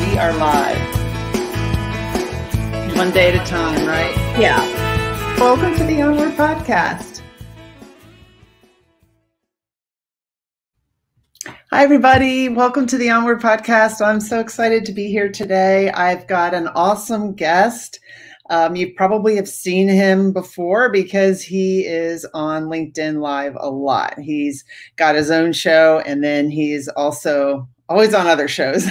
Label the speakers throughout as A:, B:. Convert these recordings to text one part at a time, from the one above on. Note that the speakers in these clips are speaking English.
A: We are live. One day at a time, right?
B: Yeah.
A: Welcome to the Onward Podcast. Hi, everybody. Welcome to the Onward Podcast. I'm so excited to be here today. I've got an awesome guest. You probably have seen him before because he is on LinkedIn Live a lot. He's got his own show, and then he's also always on other shows.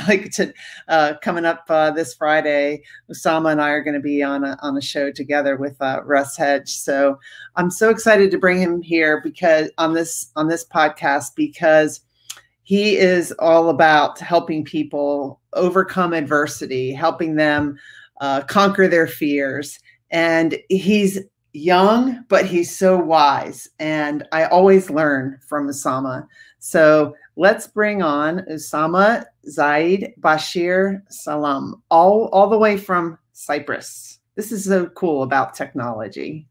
A: Coming up this Friday, Usama and I are going to be on a show together with Russ Hedge. So I'm so excited to bring him here because on this podcast, because he is all about helping people overcome adversity, helping them conquer their fears. And he's young, but he's so wise. And I always learn from Usama. So let's bring on Usama Zeid Bashir Salim, all the way from Cyprus. This is so cool about technology.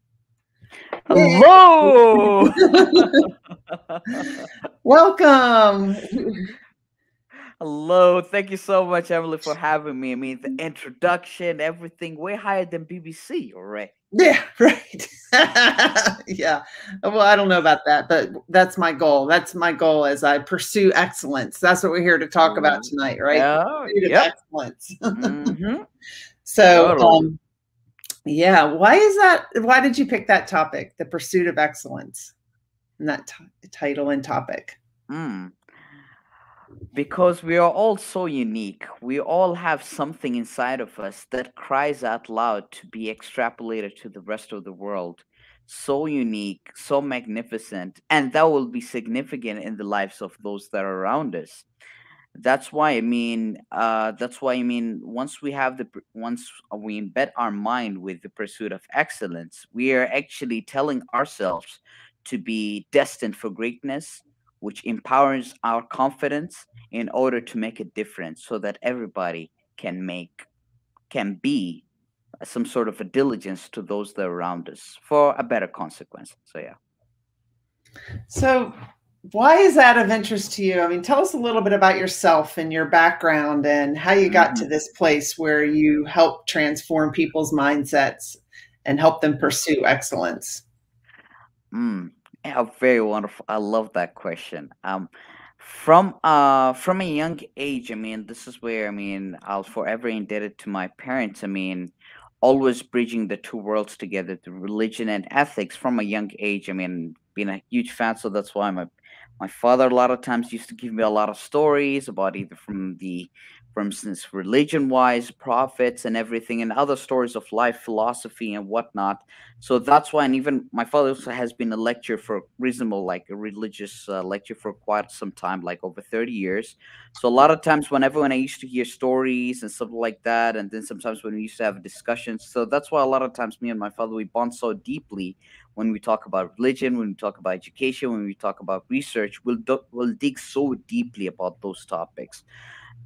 B: Hello.
A: Welcome.
B: Hello. Thank you so much, Emily, for having me. I mean, the introduction, everything way higher than BBC already.
A: Yeah, right. Yeah. Well, I don't know about that, but that's my goal. That's my goal as I pursue excellence. That's what we're here to talk about tonight, right?
B: Yeah.
A: Yep. Excellence.
B: Mm-hmm.
A: So,
B: Totally.
A: yeah. Why is that? Why did you pick that topic, the pursuit of excellence, and that title and topic?
B: Because we are all so unique. We all have something inside of us that cries out loud to be extrapolated to the rest of the world. So unique, so magnificent, and that will be significant in the lives of those that are around us. That's why I mean, once once we embed our mind with the pursuit of excellence, we are actually telling ourselves to be destined for greatness, which empowers our confidence in order to make a difference so that everybody can be some sort of a diligence to those that are around us for a better consequence. So yeah.
A: So why is that of interest to you? I mean, tell us a little bit about yourself and your background and how you got to this place where you help transform people's mindsets and help them pursue excellence.
B: Yeah, very wonderful. I love that question. From a young age, I mean, this is where I mean I'll forever indebted to my parents. I mean, always bridging the two worlds together, the religion and ethics from a young age. I mean, being a huge fan, so that's why my father a lot of times used to give me a lot of stories about either for instance, religion wise, prophets and everything, and other stories of life, philosophy and whatnot. So that's why, and even my father also has been a lecturer for reasonable, like a religious lecture for quite some time, like over 30 years. So a lot of times, when I used to hear stories and stuff like that, and then sometimes when we used to have discussions, so that's why a lot of times me and my father we bond so deeply when we talk about religion, when we talk about education, when we talk about research, we'll dig so deeply about those topics.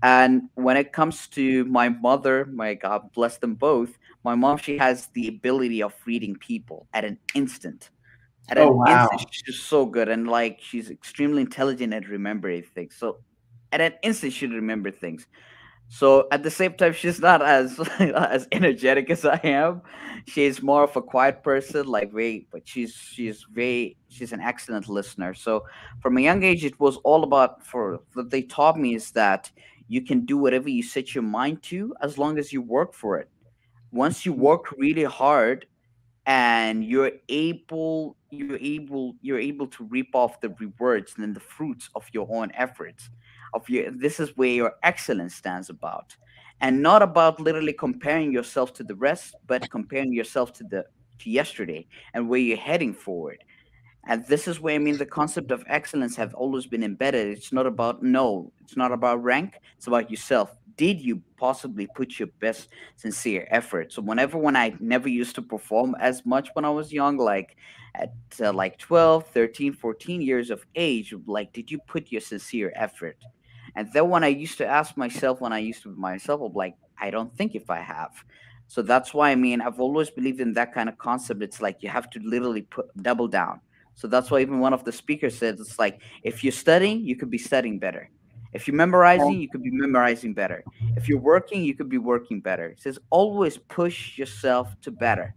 B: And when it comes to my mother, my God bless them both, my mom, she has the ability of reading people at an instant. At
A: Oh,
B: an
A: wow.
B: instant, she's so good. And like she's extremely intelligent at remembering things. So at an instant, she'd remember things. So at the same time, she's not as as energetic as I am. She's more of a quiet person, like very, but she's an excellent listener. So from a young age, it was all about for what they taught me is that you can do whatever you set your mind to as long as you work for it. Once you work really hard and you're able to reap off the rewards and then the fruits of your own efforts of your this is where your excellence stands about, and not about literally comparing yourself to the rest, but comparing yourself to yesterday and where you're heading forward. And this is where I mean the concept of excellence have always been embedded. It's not about no, it's not about rank, it's about yourself. Did you possibly put your best sincere effort? So when I never used to perform as much when I was young, like at like 12, 13, 14 years of age, like did you put your sincere effort? And then when I used to ask myself, when I used to myself, I'm like, I don't think if I have. So that's why I mean I've always believed in that kind of concept. It's like you have to literally put double down. So that's why even one of the speakers said it's like if you're studying, you could be studying better. If you're memorizing, you could be memorizing better. If you're working, you could be working better. It says always push yourself to better.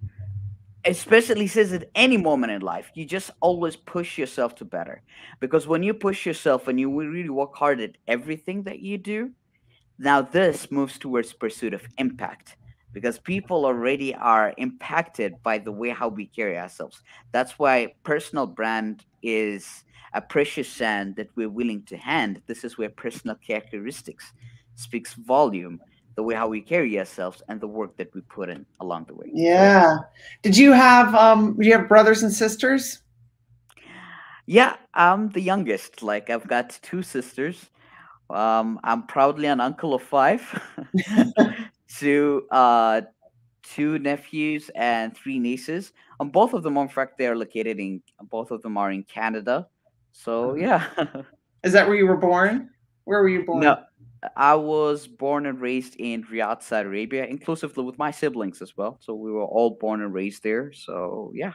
B: Especially says at any moment in life, you just always push yourself to better. Because when you push yourself and you really work hard at everything that you do, now this moves towards pursuit of impact, because people already are impacted by the way how we carry ourselves. That's why personal brand is a precious sand that we're willing to hand. This is where personal characteristics speaks volume, the way how we carry ourselves and the work that we put in along the way. So yeah.
A: Yeah. Do you have brothers and sisters?
B: Yeah, I'm the youngest. Like I've got two sisters. I'm proudly an uncle of five. to two nephews and three nieces. Both of them, in fact, they are located in. Both of them are in Canada. So yeah.
A: Is that where you were born? Where were you born?
B: No, I was born and raised in Riyadh, Saudi Arabia, inclusively with my siblings as well. So we were all born and raised there. So yeah.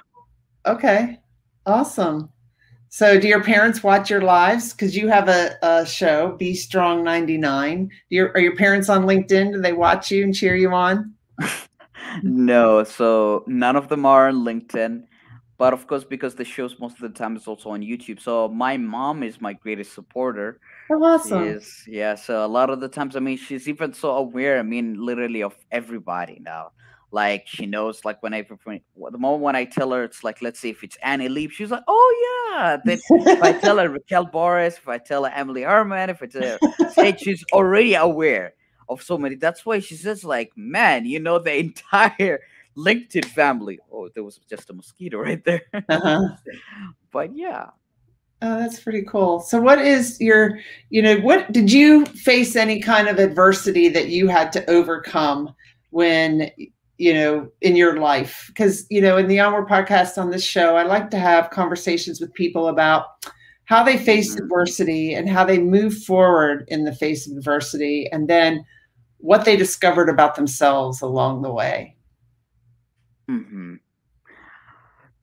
A: Okay. Awesome. So, do your parents watch your lives? Because you have a show, Be Strong 99. Are your parents on LinkedIn? Do they watch you and cheer you on?
B: No, so none of them are on LinkedIn. But of course, because the shows most of the time is also on YouTube. So my mom is my greatest supporter.
A: Oh,
B: She
A: awesome.
B: is, yeah. So a lot of the times, I mean, she's even so aware. I mean, literally of everybody now. Like she knows, like the moment when I tell her, it's like, let's say if it's Annie Leap, she's like, oh yeah. Then if I tell her Raquel Boris, if I tell her Emily Herman, if it's Sage, she's already aware of so many. That's why she says, like, man, you know the entire LinkedIn family. Oh, there was just a mosquito right there.
A: Uh-huh.
B: But yeah.
A: Oh, that's pretty cool. So, what is what did you face any kind of adversity that you had to overcome when, in your life? Because, in the Onward podcast on this show, I like to have conversations with people about how they face
B: Hmm.
A: adversity and how they move forward in the face of adversity, and then what they discovered about themselves along the way.
B: Hmm.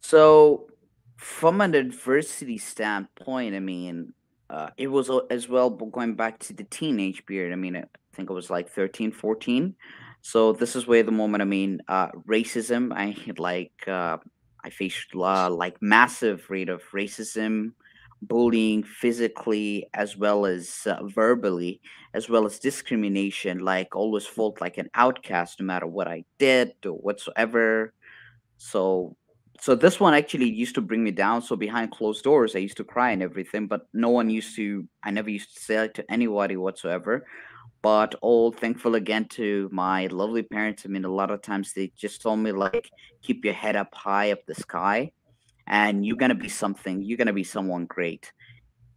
B: So, from an adversity standpoint, I mean, it was as well going back to the teenage period. I mean, I think it was like 13, 14. So, this is where the moment, I mean, racism, I faced like massive rate of racism, bullying physically as well as verbally, as well as discrimination, like always felt like an outcast no matter what I did or whatsoever. So this one actually used to bring me down. So behind closed doors, I used to cry and everything, but no one used to. I never used to say it to anybody whatsoever. But all thankful again to my lovely parents. I mean, a lot of times they just told me like, keep your head up high up the sky, and you're gonna be something. You're gonna be someone great.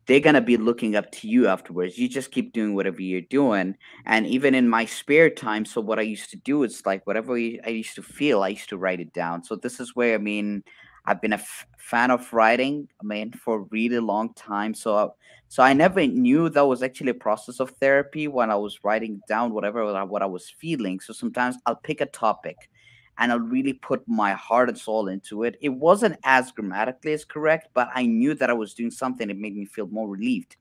B: They're gonna be looking up to you afterwards. You just keep doing whatever you're doing. And even in my spare time, so what I used to do is like whatever I used to feel, I used to write it down. So this is where I mean, I've been a fan of writing. I mean, for a really long time. So I never knew that was actually a process of therapy when I was writing down whatever what I was feeling. So sometimes I'll pick a topic and I'll really put my heart and soul into it. It wasn't as grammatically as correct, but I knew that I was doing something that made me feel more relieved.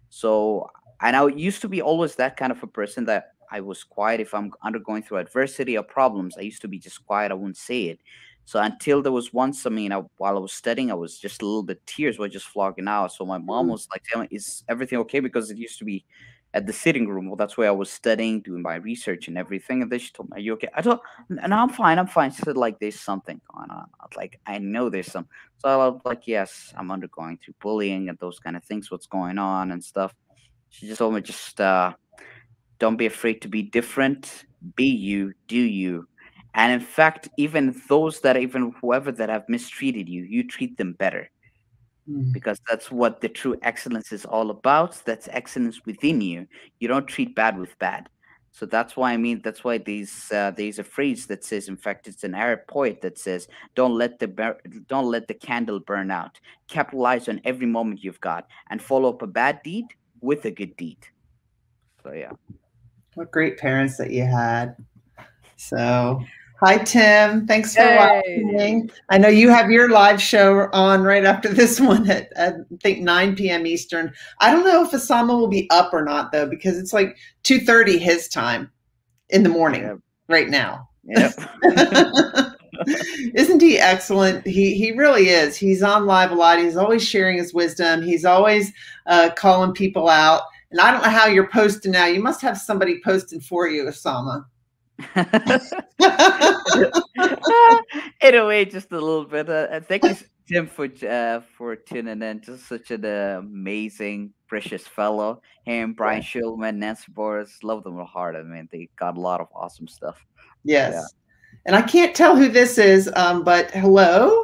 B: So, and I used to be always that kind of a person that I was quiet if I'm undergoing through adversity or problems. I used to be just quiet. I wouldn't say it. So until there was once, I mean, while I was studying, I was just a little bit tears were just flogging out. So my mom was like, telling, "Is everything okay?" Because it used to be at the sitting room. Well, that's where I was studying, doing my research and everything. And then she told me, "Are you okay?" I told, "No, I'm fine. I'm fine." She said, "Like, there's something going on." I was like, "I know there's some." So I was like, "Yes, I'm undergoing through bullying and those kind of things. What's going on and stuff." She just told me, "Just don't be afraid to be different. Be you. Do you." And in fact, even those that even whoever that have mistreated you, you treat them better,
A: Mm.
B: because that's what the true excellence is all about. That's excellence within you. You don't treat bad with bad. So that's why I mean that's why there's a phrase that says, in fact, it's an Arab poet that says, don't let the candle burn out. Capitalize on every moment you've got and follow up a bad deed with a good deed." So yeah.
A: What great parents that you had. So, Hi, Tim. Thanks for
B: Hey.
A: watching. I know you have your live show on right after this one at I think 9 p.m. Eastern. I don't know if Osama will be up or not though, because it's like 2:30 his time in the morning
B: Yep.
A: right now.
B: Yep.
A: Isn't he excellent? He really is. He's on live a lot. He's always sharing his wisdom. He's always calling people out. And I don't know how you're posting now. You must have somebody posting for you, Osama.
B: In a way, just a little bit. Thank you, Jim, for tuning in. Just such an amazing, precious fellow. Him, Brian Schulman, Nancy Boris, love them hard. I mean, they got a lot of awesome stuff. Yeah.
A: Yes. And I can't tell who this is, but hello,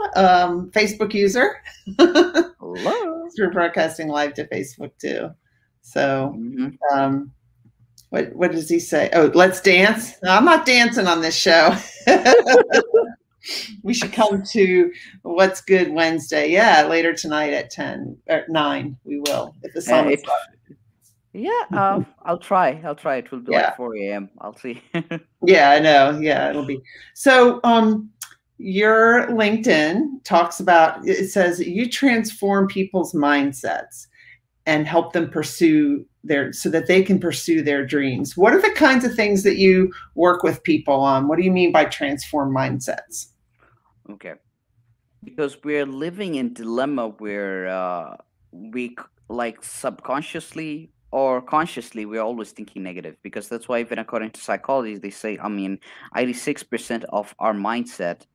A: Facebook user.
B: Hello.
A: We're broadcasting live to Facebook too. So,
B: Mhm.
A: what does he say? Oh, let's dance. No, I'm not dancing on this show. We should come to What's Good Wednesday. Yeah, later tonight at 10 or 9. We will if the sun is
B: It. Yeah. I'll try. I'll try. It will be like
A: yeah.
B: 4 a.m. I'll see.
A: Yeah, I know. Yeah, it'll be. So, your LinkedIn talks about it says that you transform people's mindsets and help them pursue their so that they can pursue their dreams. What are the kinds of things that you work with people on? What do you mean by transform mindsets?
B: Okay. Because we're living in dilemma where like subconsciously or consciously we're always thinking negative, because that's why even according to psychology they say, I mean, 86% of our mindset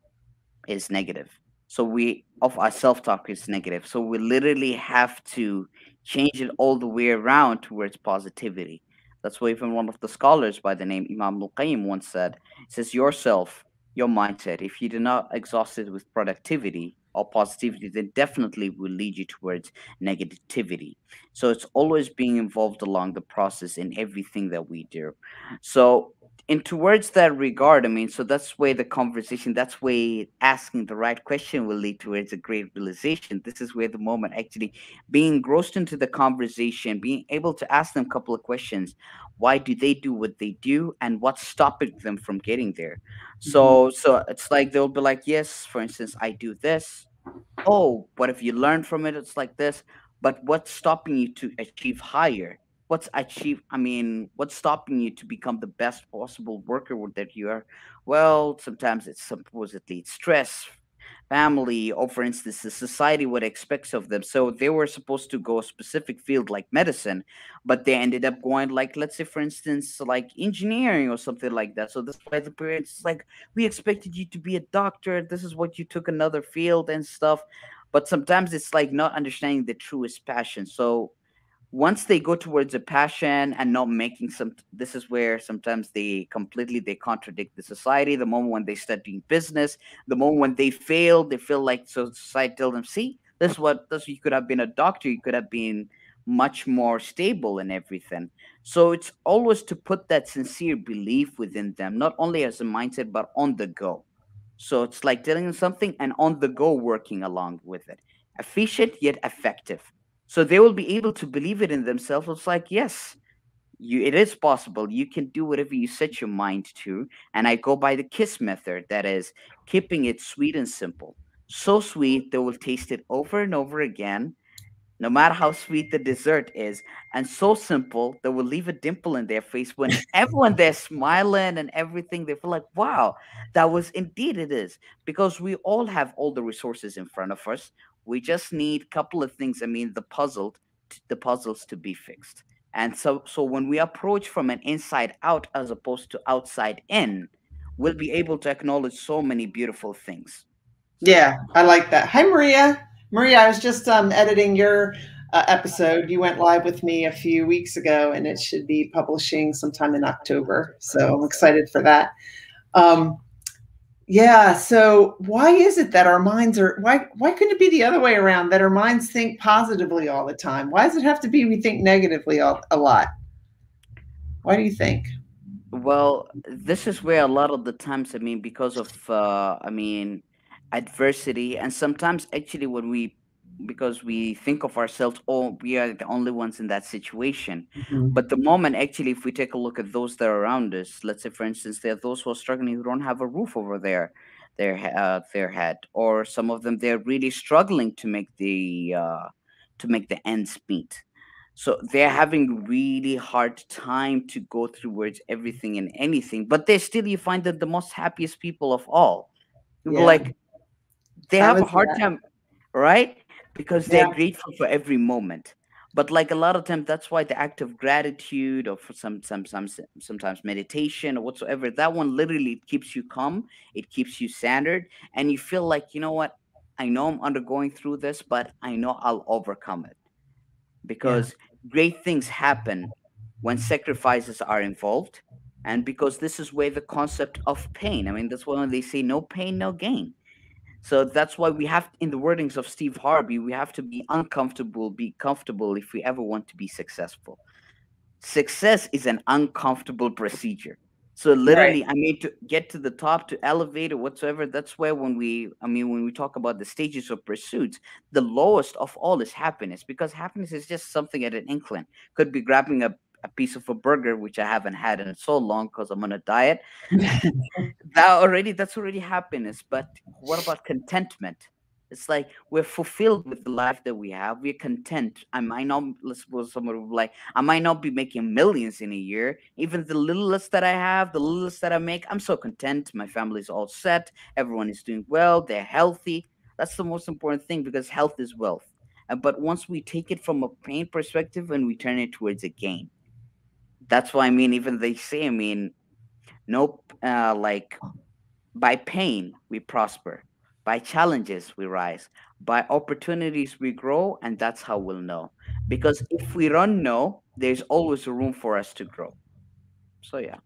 B: is negative. So we of our self-talk is negative. So we literally have to change it all the way around towards positivity. That's why even one of the scholars by the name Imam Al-Qayyim once said, it says yourself, your mindset, if you do not exhaust it with productivity or positivity, then definitely will lead you towards negativity. So it's always being involved along the process in everything that we do. So and towards that regard, I mean, so that's where the conversation, that's where asking the right question will lead towards a great realization. This is where the moment actually being engrossed into the conversation, being able to ask them a couple of questions. Why do they do what they do, and what's stopping them from getting there?
A: Mhm.
B: So it's like they'll be like, yes, for instance, I do this. Oh, what if you learn from it? It's like this. But what's stopping you to achieve higher? What's stopping you to become the best possible worker that you are? Well, sometimes it's supposedly it's stress, family, or for instance, the society what expects of them. So they were supposed to go a specific field like medicine, but they ended up going like, let's say, for instance, like engineering or something like that. So that's why the parents like, we expected you to be a doctor. This is what you took another field and stuff. But sometimes it's like not understanding the truest passion. So once they go towards a passion and not making some, this is where sometimes they contradict the society. The moment when they start doing business, the moment when they fail, they feel like, so society tell them, see, this you could have been a doctor, you could have been much more stable and everything. So it's always to put that sincere belief within them, not only as a mindset but on the go. So it's like telling them something and on the go working along with it, efficient yet effective. So they will be able to believe it in themselves. It's like, yes, it is possible. You can do whatever you set your mind to. And I go by the KISS method, that is keeping it sweet and simple. So sweet they will taste it over and over again, no matter how sweet the dessert is, and so simple that will leave a dimple in their face when everyone they're smiling and everything. They feel like, wow, that was indeed it is. Because we all have all the resources in front of us. We just need a couple of things. I mean, the puzzles to be fixed. And so when we approach from an inside out as opposed to outside in, we'll be able to acknowledge so many beautiful things. So
A: Yeah, I like that. Hi, Maria. Maria, I was just editing your episode. You went live with me a few weeks ago, and it should be publishing sometime in October. So I'm excited for that. Um, yeah. So why is it that our minds are why couldn't it be the other way around, that our minds think positively all the time? Why does it have to be we think negatively a lot? Why do you think?
B: well, this is where a lot of the times, I mean, because of, adversity, and sometimes actually when we because we think of ourselves, oh, we are the only ones in that situation.
A: Mhm.
B: But the moment, actually, if we take a look at those that are around us, let's say, for instance, there are those who are struggling, who don't have a roof over their head, or some of them, they're really struggling to make the ends meet. So they're having really hard time to go towards everything and anything, but they still, you find that the most happiest people of all, people
A: Yeah,
B: like, they
A: I
B: have a
A: was
B: hard
A: that.
B: time, right? Because they're
A: Yeah,
B: grateful for every moment. But like a lot of times, that's why the act of gratitude, or for sometimes meditation or whatsoever, that one literally keeps you calm. It keeps you centered, and you feel like, you know what? I know I'm undergoing through this, but I know I'll overcome it,
A: yeah,
B: because great things happen when sacrifices are involved, and because this is where the concept of pain. I mean, that's why when they say no pain, no gain. So that's why we have, in the wordings of Steve Harvey, we have to be uncomfortable, be comfortable if we ever want to be successful. Success is an uncomfortable procedure. So
A: right.
B: literally, I mean, to get to the top, to elevate or whatsoever, that's where when we talk about the stages of pursuits, the lowest of all is happiness, because happiness is just something at an incline. Could be grabbing a piece of a burger, which I haven't had in so long because I'm on a diet. That's already happiness. But what about contentment? It's like we're fulfilled with the life that we have. We're content. I might not, let's suppose someone would like, I might not be making millions in a year. Even the littlest that I have, the littlest that I make, I'm so content. My family's all set. Everyone is doing well. They're healthy. That's the most important thing, because health is wealth. But once we take it from a pain perspective and we turn it towards a gain, that's why, I mean, even they say, I mean, nope, like, by pain, we prosper. By challenges, we rise. By opportunities, we grow, and that's how we'll know. Because if we don't know, there's always a room for us to grow. So yeah.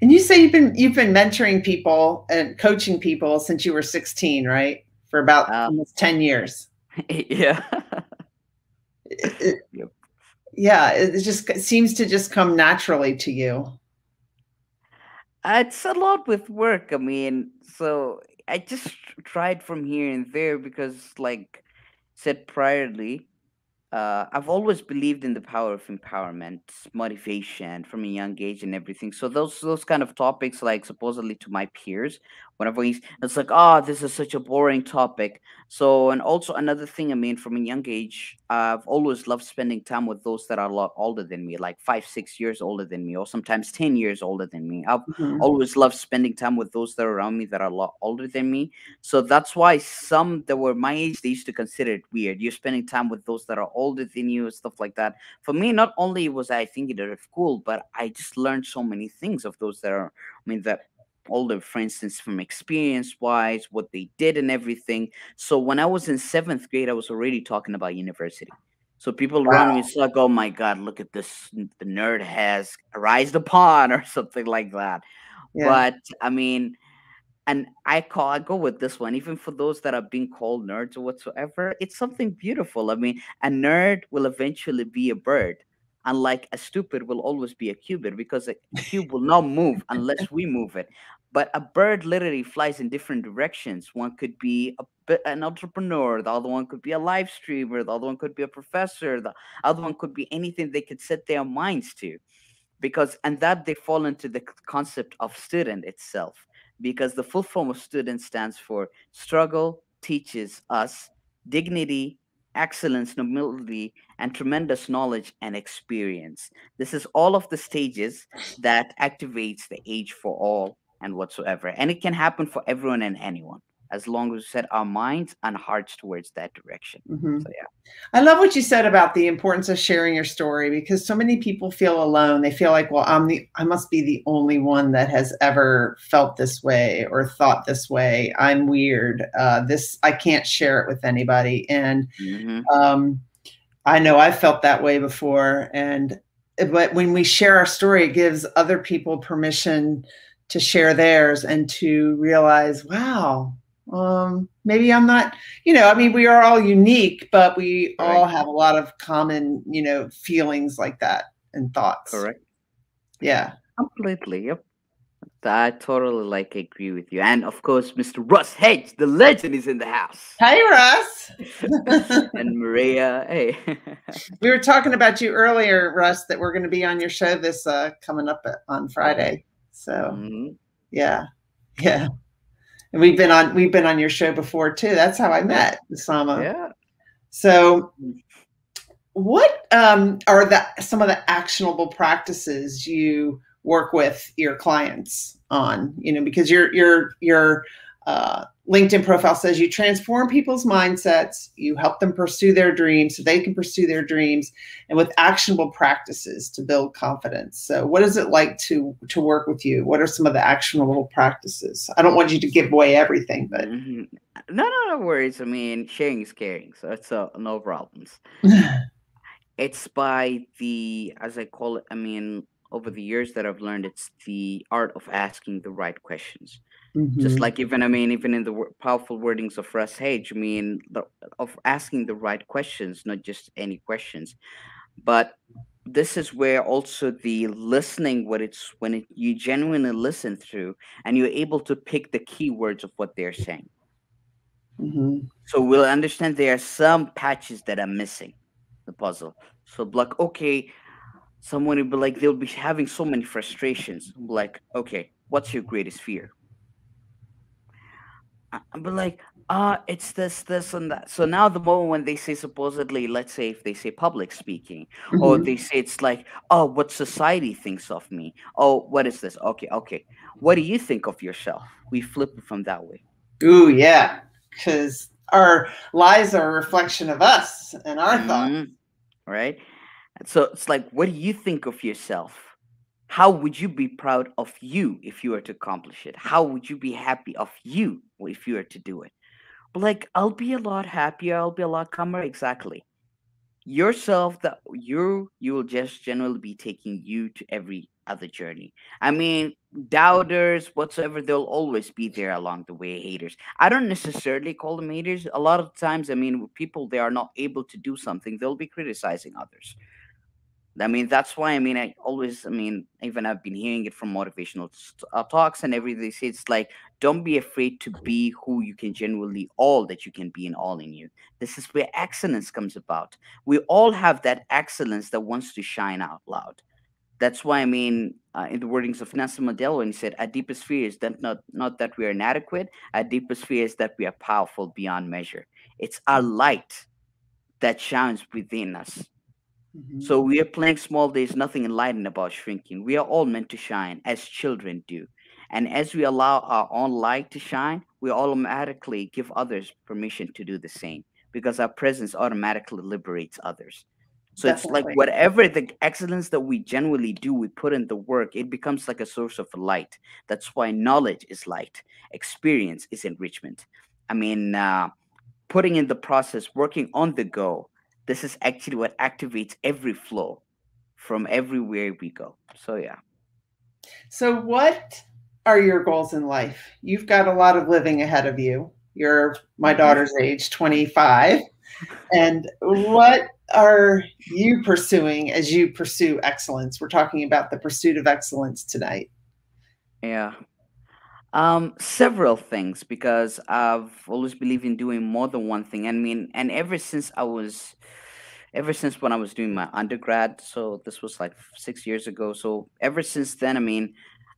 A: And you say you've been mentoring people and coaching people since you were 16, right? For about
B: Uh,
A: almost 10 years.
B: yeah.
A: It,
B: Yep.
A: yeah, it just seems to just come naturally to you.
B: It's a lot with work. I mean, so I just tried from here and there, because, like said priorly, I've always believed in the power of empowerment, motivation from a young age, and everything. So those kind of topics, like supposedly to my peers, whenever it's like, oh, this is such a boring topic. So, and also another thing, I mean, from a young age, I've always loved spending time with those that are a lot older than me, like 5, 6 years older than me, or sometimes 10 years older than me. I've
A: Mhm.
B: always loved spending time with those that are around me that are a lot older than me. So that's why some that were my age, they used to consider it weird. You're spending time with those that are older than you, stuff like that. For me, not only was I thinking that of cool, but I just learned so many things of those that are, I mean, that older, for instance, from experience wise, what they did and everything. So when I was in seventh grade, I was already talking about university. So people around me,
A: Wow.
B: it's like, oh my God, look at this, the nerd has rised upon, or something like that.
A: Yeah.
B: But I mean, and I go with this one, even for those that are being called nerds or whatsoever, it's something beautiful. I mean, a nerd will eventually be a bird, unlike a stupid will always be a cubit, because a cube will not move unless we move it. But a bird literally flies in different directions. One could be an entrepreneur, the other one could be a live streamer, the other one could be a professor, the other one could be anything they could set their minds to, because and that they fall into the concept of student itself, because the full form of student stands for struggle teaches us dignity, excellence, nobility, and tremendous knowledge and experience. This is all of the stages that activates the age for all and whatsoever, and it can happen for everyone and anyone, as long as we set our minds and hearts towards that direction.
A: Mhm.
B: So yeah.
A: I love what you said about the importance of sharing your story because so many people feel alone. They feel like, well, I must be the only one that has ever felt this way or thought this way. I'm weird. I can't share it with anybody. And
B: Hmm.
A: um, I know I've felt that way before. But when we share our story, it gives other people permission to share theirs and to realize, wow, maybe I'm not, I mean, we are all unique, but we all
B: Correct.
A: have a lot of common, feelings like that and thoughts.
B: Correct.
A: Yeah.
B: Completely. Yep. I totally like agree with you. And of course, Mr. Russ Hedge, the legend, is in the house.
A: Hey, Russ.
B: And Maria, hey.
A: We were talking about you earlier, Russ, that we're going to be on your show this coming up on Friday. So
B: Hmm.
A: yeah, yeah, and we've been on your show before too. That's how I met Usama.
B: Yeah.
A: So what are some of the actionable practices you work with your clients on? Because your LinkedIn profile says you transform people's mindsets, you help them pursue their dreams so they can pursue their dreams, and with actionable practices to build confidence. So, what is it like to work with you? What are some of the actionable practices? I don't want you to give away everything, but
B: Hmm. No, no, no worries. I mean, sharing is caring, so it's no problems. It's by the, as I call it, I mean, over the years that I've learned, it's the art of asking the right questions. Just
A: Mhm.
B: like even, I mean, even in the powerful wordings of Russ Hage, I mean, of asking the right questions, not just any questions. But this is where also the listening, what it's when you genuinely listen through, and you're able to pick the keywords of what they're saying.
A: Mhm.
B: So we'll understand there are some patches that are missing the puzzle. So like, okay, someone will be like, they'll be having so many frustrations. Like, okay, what's your greatest fear? But like, it's this, and that. So now the moment when they say supposedly, let's say if they say public speaking, or
A: Mhm.
B: they say it's like, oh, what society thinks of me. Oh, what is this? Okay, okay. What do you think of yourself? We flip it from that way.
A: Ooh, yeah, because our lives are a reflection of us and our thoughts.
B: Mm, right? And so it's like, what do you think of yourself? How would you be proud of you if you were to accomplish it? How would you be happy of you if you were to do it? But like, I'll be a lot happier. I'll be a lot calmer. Exactly. Yourself, that you will just generally be taking you to every other journey. I mean, doubters whatsoever, they'll always be there along the way. Haters, I don't necessarily call them haters. A lot of times, I mean, with people, they are not able to do something, they'll be criticizing others. I mean, that's why, I mean, I always, I mean, even I've been hearing it from motivational talks and everything. They say it's like, don't be afraid to be who you can genuinely, all that you can be and all in you. This is where excellence comes about. We all have that excellence that wants to shine out loud. That's why, I mean, in the wordings of Nelson Mandela, when he said, our deepest fear is that not that we are inadequate, our deepest fear is that we are powerful beyond measure. It's our light that shines within us.
A: Mhm.
B: So we are playing small. There's nothing enlightened about shrinking. We are all meant to shine as children do. And as we allow our own light to shine, we automatically give others permission to do the same because our presence automatically liberates others. So it's like
A: Definitely.
B: whatever the excellence that we genuinely do, we put in the work, it becomes like a source of light. That's why knowledge is light, experience is enrichment. I mean, putting in the process, working on the go, this is actually what activates every flow from everywhere we go. So yeah.
A: So, what are your goals in life? You've got a lot of living ahead of you. You're my
B: Hmm.
A: daughter's age, 25. And what are you pursuing as you pursue excellence? We're talking about the pursuit of excellence tonight.
B: Yeah. Several things because I've always believed in doing more than one thing. I mean, and ever since when I was doing my undergrad, so this was like 6 years ago. So ever since then, I mean,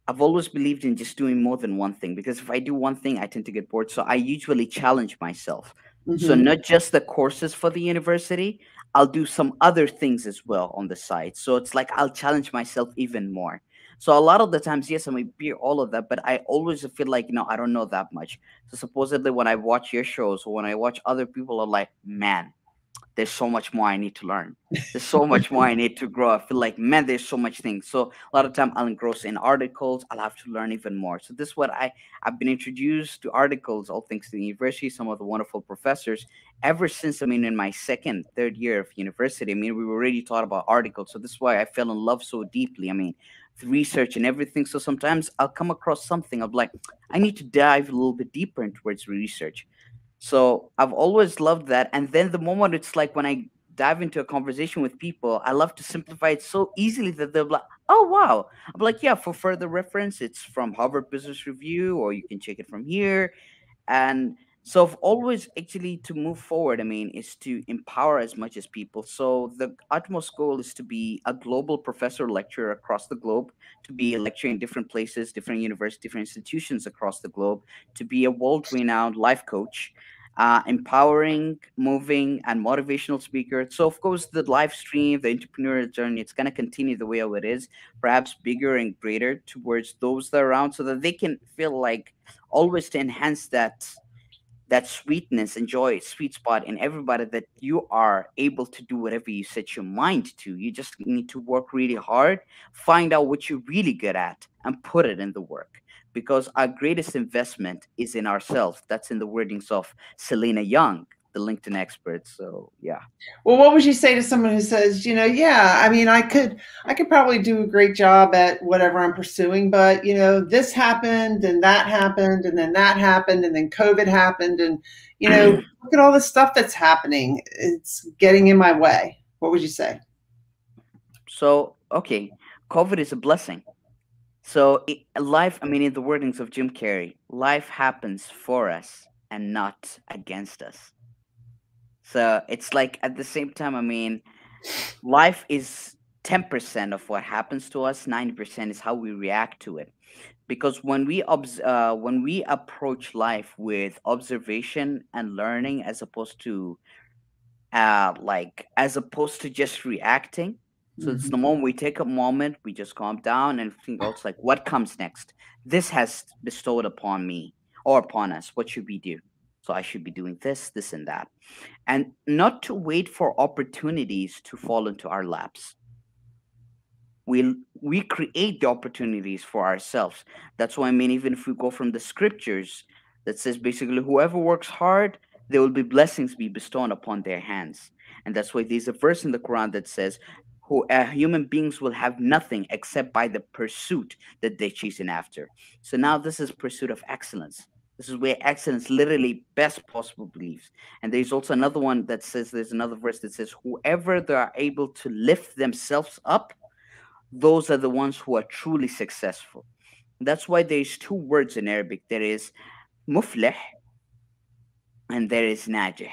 B: I've always believed in just doing more than one thing because if I do one thing, I tend to get bored. So I usually challenge myself. So
A: Mm-hmm.
B: not just the courses for the university, I'll do some other things as well on the side. So it's like I'll challenge myself even more. So a lot of the times, yes, I may be all of that, but I always feel like, I don't know that much. So supposedly when I watch your shows or when I watch other people, I'm like, man, there's so much more I need to learn. There's so much more I need to grow. I feel like, man, there's so much things. So a lot of time I'll engross in articles. I'll have to learn even more. So this is what I've been introduced to articles, all thanks to the university, some of the wonderful professors. Ever since, I mean, in my second, third year of university, I mean, we were already taught about articles. So this is why I fell in love so deeply. I mean, the research and everything. So sometimes I'll come across something. I'm like, I need to dive a little bit deeper into towards research. So I've always loved that. And then the moment it's like when I dive into a conversation with people, I love to simplify it so easily that they're like, Oh wow. I'm like, yeah, for further reference, it's from Harvard Business Review, or you can check it from here. And so I've always actually to move forward, I mean, is to empower as much as people. So the utmost goal is to be a global professor lecturer across the globe, to be lecturing in different places, different universities, different institutions across the globe, to be a world renowned life coach, empowering, moving, and motivational speaker. So of course the live stream, the entrepreneurial journey, it's going to continue the way how it is, perhaps bigger and greater towards those that are around, so that they can feel like always to enhance that sweetness and joy, sweet spot in everybody, that you are able to do whatever you set your mind to. You just need to work really hard, find out what you're really good at, and put it in the work. Because our greatest investment is in ourselves. That's in the wordings of Selena Young, the LinkedIn expert. So yeah.
A: Well, what would you say to someone who says, yeah, I mean, I could probably do a great job at whatever I'm pursuing, but this happened and that happened and then that happened and then COVID happened and look at all the stuff that's happening. It's getting in my way. What would you say?
B: So okay, COVID is a blessing. So life, I mean, in the wordings of Jim Carrey, life happens for us and not against us. So it's like at the same time, I mean, life is 10% of what happens to us, 90% is how we react to it. Because when we approach life with observation and learning, as opposed to as opposed to just reacting. So it's the
A: Mhm.
B: moment we take a moment, we just calm down and think also like, what comes next? This has bestowed upon me or upon us. What should we do? So I should be doing this, this, and that, and not to wait for opportunities to fall into our laps. We create the opportunities for ourselves. That's why, I mean, even if we go from the scriptures that says basically whoever works hard, there will be blessings be bestowed upon their hands. And that's why there's a verse in the Quran that says who human beings will have nothing except by the pursuit that they're chasing after. So now this is pursuit of excellence. This is where excellence literally best possible beliefs. And there's also another one that says, there's another verse that says whoever they are able to lift themselves up, those are the ones who are truly successful. That's why there's two words in Arabic. There is muflih and there is najih.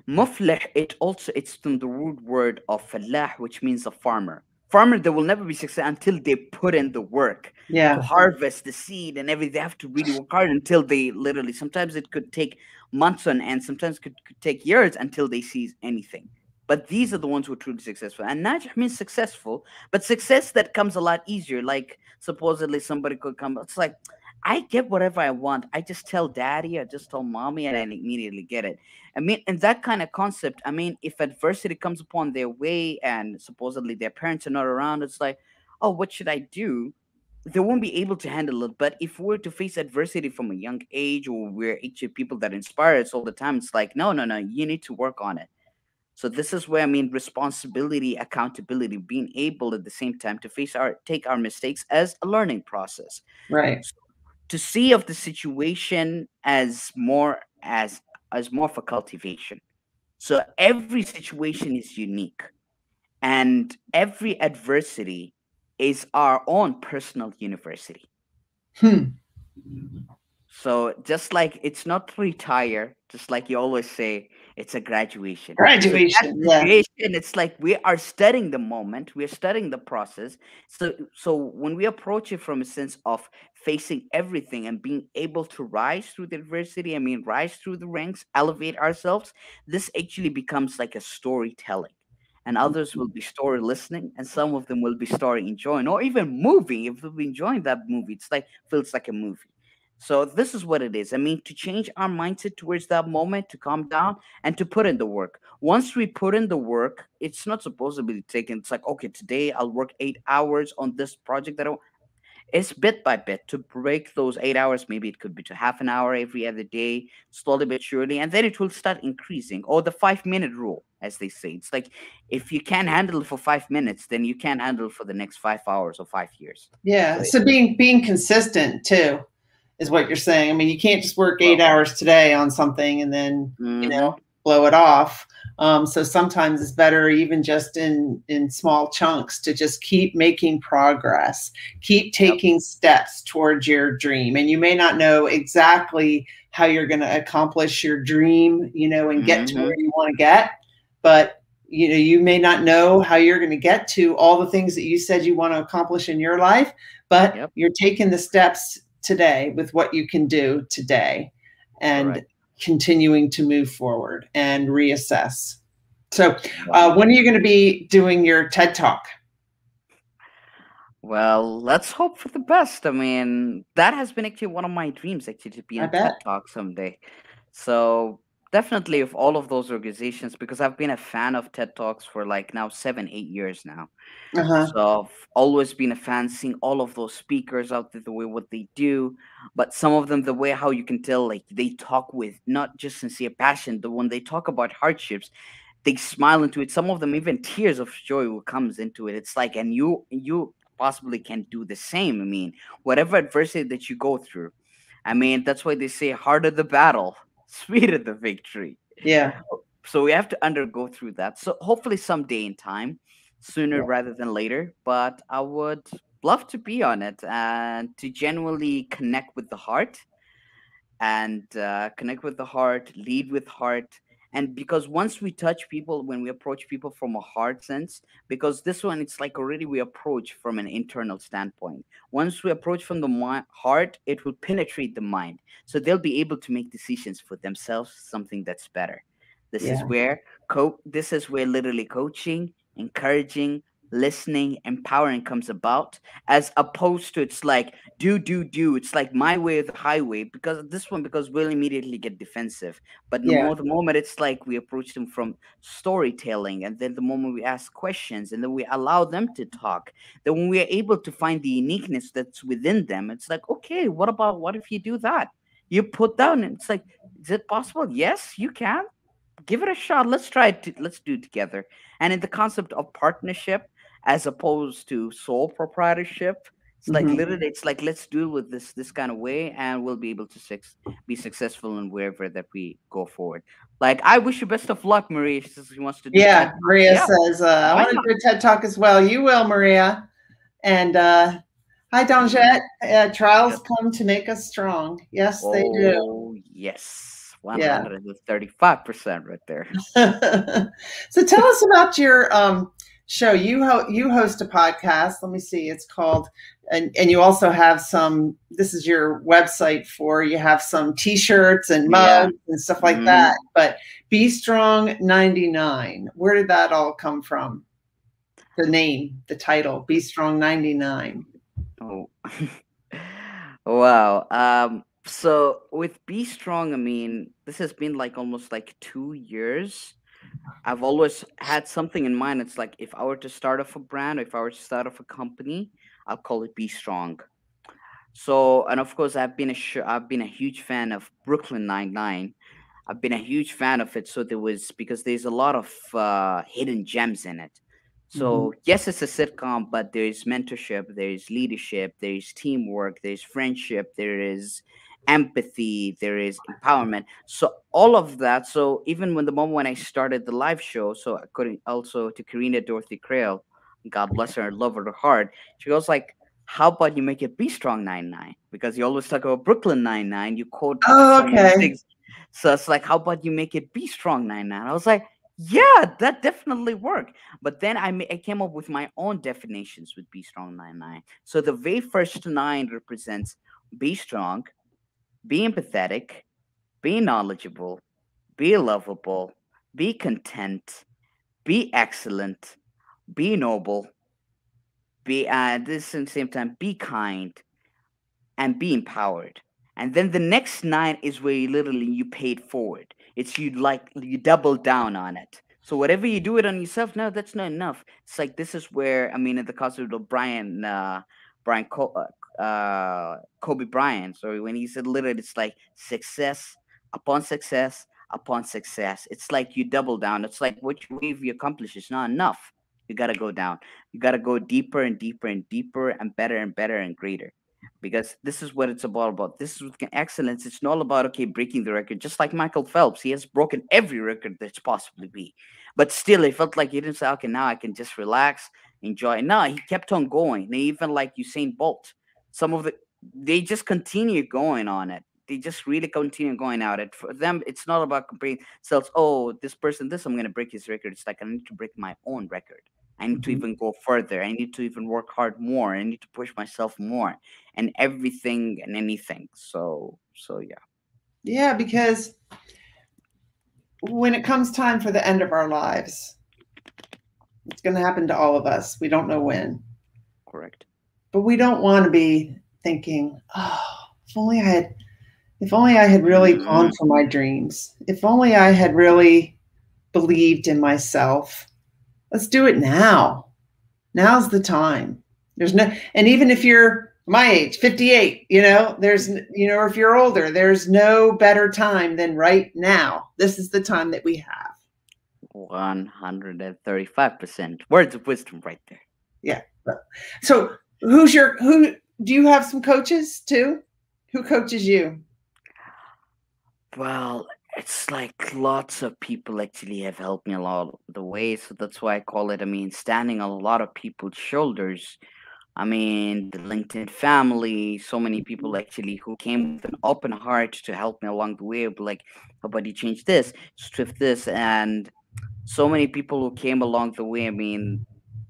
B: Muflih, it's from the root word of falah, which means a farmer. Farmer, they will never be successful until they put in the work to
A: Yeah.
B: harvest the seed and everything. They have to really work hard until they literally, sometimes it could take months on end, sometimes could take years until they see anything. But these are the ones who are truly successful. And najih means successful, but success that comes a lot easier. Like supposedly somebody could come, it's like, I get whatever I want. I just tell daddy, I just tell mommy, and I immediately get it. I mean, in that kind of concept, I mean, if adversity comes upon their way and supposedly their parents are not around, it's like, oh, what should I do? They won't be able to handle it. But if we're to face adversity from a young age, or we're actually people that inspire us all the time, it's like, no, no, no, you need to work on it. So this is where, I mean, responsibility, accountability, being able at the same time to take our mistakes as a learning process,
A: Right.
B: to see of the situation as more for cultivation. So every situation is unique, and every adversity is our own personal university.
A: Hmm.
B: So just like it's not to retire, just like you always say, it's a graduation. So that
A: Graduation. Yeah.
B: graduation, it's like we are studying the moment, we are studying the process. So when we approach it from a sense of facing everything and being able to rise through the adversity, I mean rise through the ranks, elevate ourselves, this actually becomes like a storytelling. And others will be story listening, and some of them will be story enjoying, or even movie. If they'll be enjoying that movie, it's like feels like a movie. So this is what it is. I mean, to change our mindset towards that moment, to calm down and to put in the work. Once we put in the work, it's not supposed to be taken. It's like, okay, today I'll work 8 hours on this project it's bit by bit to break those 8 hours. Maybe it could be to half an hour every other day, slowly but surely, and then it will start increasing. Or the 5 minute rule, as they say. It's like if you can't handle it for 5 minutes, then you can't handle it for the next 5 hours or 5 years. So
A: Yeah. So being consistent too is what you're saying. I mean, you can't just work eight
B: well,
A: hours today on something and then
B: mm-hmm.
A: blow it off. So sometimes it's better, even just in small chunks, to just keep making progress, keep
B: Yep.
A: taking steps towards your dream. And you may not know exactly how you're going to accomplish your dream, and get to
B: Mm-hmm.
A: where you want to get, but you may not know how you're going to get to all the things that you said you want to accomplish in your life, but
B: Yep.
A: you're taking the steps today with what you can do today, and
B: Correct.
A: continuing to move forward and reassess. So,
B: Wow.
A: when are you going to be doing your TED Talk?
B: Well, let's hope for the best. I mean, that has been actually one of my dreams, actually, to be
A: I
B: in TED
A: bet.
B: Talk someday. So definitely, of all of those organizations, because I've been a fan of TED Talks for like now 7, 8 years now.
A: Uh huh.
B: So I've always been a fan, seeing all of those speakers out there, the way what they do, but some of them, the way how you can tell, like they talk with not just sincere passion, the when they talk about hardships, they smile into it. Some of them, even tears of joy will comes into it. It's like, and you possibly can do the same. I mean, whatever adversity that you go through, I mean, that's why they say harder the battle, sweeter the victory.
A: Yeah.
B: So we have to undergo through that. So hopefully someday in time, sooner
A: Yeah.
B: rather than later. But I would love to be on it and to genuinely connect with the heart and connect with the heart, lead with heart. And because once we touch people, when we approach people from a heart sense, because this one, it's like already we approach from an internal standpoint. Once we approach from the heart, it will penetrate the mind. So they'll be able to make decisions for themselves, something that's better. This is
A: Yeah.
B: where this is where literally coaching, encouraging, listening, empowering comes about, as opposed to it's like do. It's like my way or the highway. Because this one, because we'll immediately get defensive. But
A: Yeah.
B: the moment it's like we approach them from storytelling, and then the moment we ask questions, and then we allow them to talk, then when we are able to find the uniqueness that's within them, it's like, okay, what if you do that? You put down, and it's like, is it possible? Yes, you can. Give it a shot. Let's try it. Let's do it together. And in the concept of partnership, as opposed to sole proprietorship, it's like
A: Hmm.
B: literally, it's like let's do it with this kind of way, and we'll be able to be successful in wherever that we go forward. Like, I wish you best of luck, Marie. She wants to do TED
A: Yeah.
B: Talk.
A: Maria
B: Yeah,
A: says, I
B: why
A: want to
B: not?
A: do a TED Talk as well. You will, Maria. And hi,
B: Mhm.
A: Donjette. Trials
B: Yep.
A: come to make us strong. Yes, they do.
B: Oh yes,
A: Yeah.
B: 135% right there.
A: So tell us about your show. You host a podcast. Let me see. It's called, and you also have some. This is your website for. You have some T-shirts and
B: Yeah.
A: mugs and stuff like
B: Hmm.
A: that. But Be Strong 99. Where did that all come from? The name, the title, Be Strong 99.
B: Oh. Wow. So with Be Strong, I mean, this has been like almost like 2 years. I've always had something in mind. It's like if I were to start off a brand, or if I were to start off a company, I'll call it Be Strong. So, and of course, I've been a huge fan of Brooklyn Nine-Nine. I've been a huge fan of it. So there was, because there's a lot of hidden gems in it.
A: Mm-hmm.
B: So yes, it's a sitcom, but there's mentorship, there's leadership, there's teamwork, there's friendship, there is empathy, there is empowerment. So all of that. So even when the moment when I started the live show, so according also to Karina Dorothy Creel, God bless her, love her heart, she goes like, how about you make it Be Strong 99? Because you always talk about Brooklyn 99, you quote
A: Oh,
B: so many
A: okay.
B: things. So it's like, how about you make it Be Strong 99? I was like, yeah, that definitely worked. But then I came up with my own definitions with Be Strong 99. So the very first nine represents be strong, be empathetic, be knowledgeable, be lovable, be content, be excellent, be noble, be this at the same time, be kind, and be empowered. And then the next nine is where you literally you pay it forward. It's you double down on it. So whatever you do it on yourself, no, that's not enough. It's like this is where, I mean, in the concept of Kobe Bryant. So when he said literally, it's like success upon success upon success. It's like you double down. It's like what you accomplish is not enough. You gotta go down. You gotta go deeper and deeper and deeper and better and better and greater. because this is what it's all about. This is what excellence. It's not about okay breaking the record. Just like Michael Phelps, he has broken every record that's possibly be, but still, he felt like he didn't say, okay, now I can just relax, enjoy. No, he kept on going. They even like Usain Bolt. Some of the they just continue going on it. They just really continue going at it. For them, it's not about comparing themselves. Oh, this person, this I'm gonna break his record. It's like I need to break my own record. I need to
A: Mhm.
B: even go further. I need to even work hard more. I need to push myself more and everything and anything. So yeah,
A: Yeah, because when it comes time for the end of our lives, it's going to happen to all of us. We don't know when,
B: correct.
A: but we don't want to be thinking, "Oh, if only I had, if only I had really gone
B: Mm,
A: for my dreams. If only I had really believed in myself. Let's do it now. Now's the time." There's no, and even if you're my age, 58, or if you're older, there's no better time than right now. This is the time that we have.
B: 135%. Words of wisdom right there.
A: Yeah. So who do you have some coaches too? Who coaches you?
B: Well, it's like lots of people actually have helped me along the way. So that's why I call it, I mean, standing on a lot of people's shoulders. I mean, the LinkedIn family, so many people actually who came with an open heart to help me along the way. But like, how about you change this, shift this? And so many people who came along the way. I mean,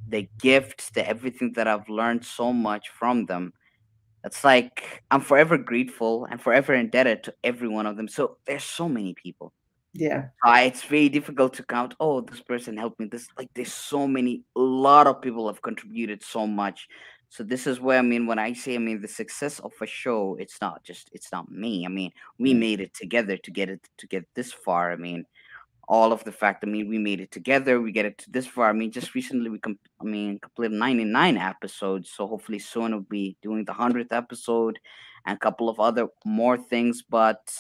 B: the gifts, the everything that I've learned so much from them. It's like I'm forever grateful and forever indebted to every one of them. So there's so many people.
A: Yeah.
B: It's very difficult to count. Oh, this person helped me. This like there's so many. A lot of people have contributed so much. So this is where I mean when I say I mean the success of a show. It's not me. I mean we
A: Yeah.
B: made it together to get this far. I mean all of the fact. I mean, we made it together. We get it to this far. I mean, just recently I mean, completed 99 episodes. So hopefully soon we'll be doing the 100th episode and a couple of other more things. But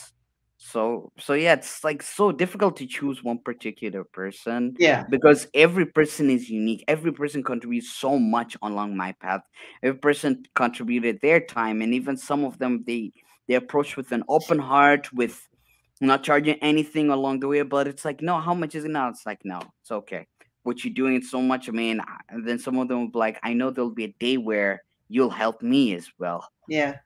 B: so yeah, it's like so difficult to choose one particular person
A: Yeah.
B: because every person is unique. Every person contributes so much along my path. Every person contributed their time, and even some of them they approach with an open heart with not charging anything along the way, but it's like, no, how much is it now? It's like, no, it's okay. What you're doing it so much. I mean, and then some of them will be like, I know there'll be a day where you'll help me as well.
A: Yeah.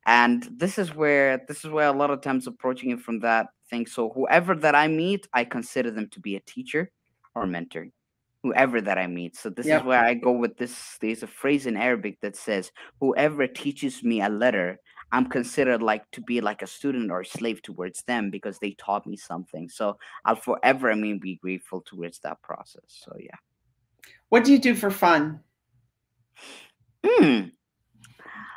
B: And this is where a lot of times approaching it from that thing. So whoever that I meet, I consider them to be a teacher or mentor. Whoever that I meet. So this is
A: Yep.
B: where I go with this. There's a phrase in Arabic that says, "Whoever teaches me a letter, I'm considered like to be like a student or a slave towards them because they taught me something." So I'll forever, I mean, be grateful towards that process. So yeah.
A: What do you do for fun?
B: Hmm.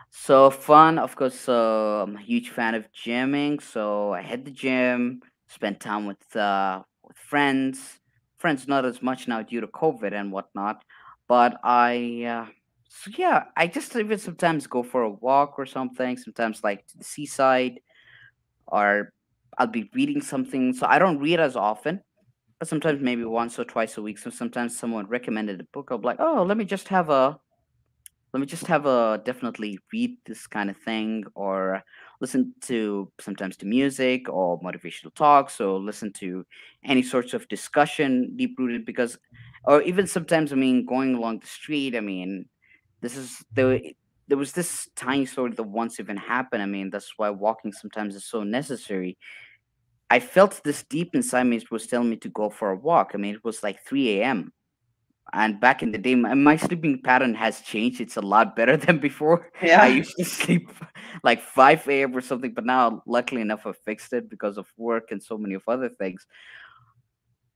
B: So fun, of course. I'm a huge fan of gymming, so I hit the gym, spend time with friends. Friends not as much now due to COVID and whatnot, but so yeah, I just even sometimes go for a walk or something. Sometimes like to the seaside, or I'll be reading something. So I don't read as often, but sometimes maybe once or twice a week. So sometimes someone recommended a book. I'll be like, oh, let me just have a definitely read this kind of thing or listen to sometimes to music or motivational talks or listen to any sorts of discussion deep rooted because or even sometimes I mean going along the street I mean this is there was this tiny story that once even happened. I mean that's why walking sometimes is so necessary. I felt this deep inside me was telling me to go for a walk. I mean it was like 3 a.m. And back in the day, my sleeping pattern has changed. It's a lot better than before. I
A: Yeah.
B: used to sleep like 5 a.m. or something, but now, luckily enough, I fixed it because of work and so many of other things.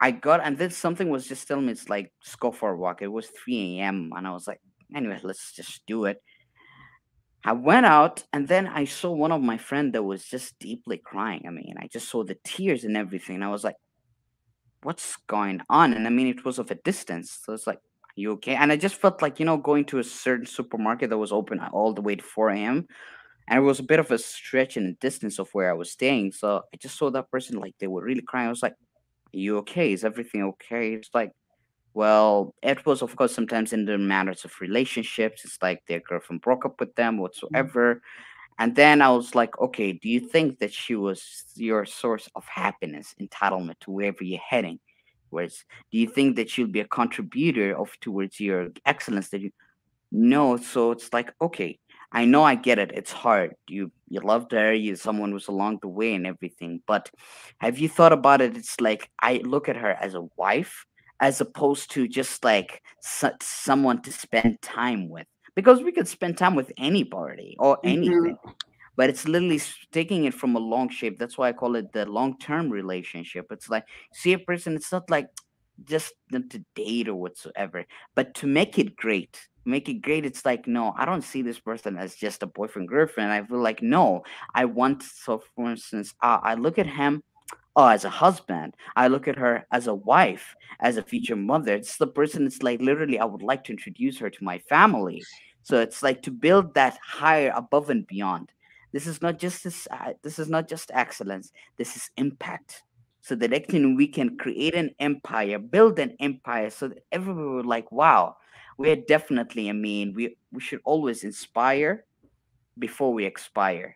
B: And then something was just telling me it's like, just go for a walk. It was 3 a.m. And I was like, anyway, let's just do it. I went out and then I saw one of my friend that was just deeply crying. I mean, I just saw the tears and everything. And I was like, what's going on? And I mean, it was of a distance. So it's like, are you okay? And I just felt like, going to a certain supermarket that was open all the way to 4 a.m. And it was a bit of a stretch in the distance of where I was staying. So I just saw that person, like, they were really crying. I was like, are you okay? Is everything okay? It's like, Well, it was, of course, sometimes in the matters of relationships. It's like their girlfriend broke up with them, whatsoever. And then I was like, okay, do you think that she was your source of happiness, entitlement to wherever you're heading? Whereas, do you think that she'll be a contributor of towards your excellence that you no, so it's like, okay, I know I get it. It's hard. You loved her, you someone was along the way and everything. But have you thought about it? It's like I look at her as a wife as opposed to just like someone to spend time with. Because we could spend time with anybody or
A: Mhm.
B: anything, but it's literally taking it from a long shape. That's why I call it the long term relationship. It's like see a person. It's not like just them to date or whatsoever, but to make it great. Make it great. It's like no, I don't see this person as just a boyfriend girlfriend. I feel like no, I want. So for instance, I look at him as a husband. I look at her as a wife, as a future mother. It's the person. It's like literally, I would like to introduce her to my family. So it's like to build that higher, above and beyond. This is not just this. This is not just excellence. This is impact. So that we can create an empire, build an empire, so that everyone will like, wow, we're definitely. I mean, we should always inspire before we expire.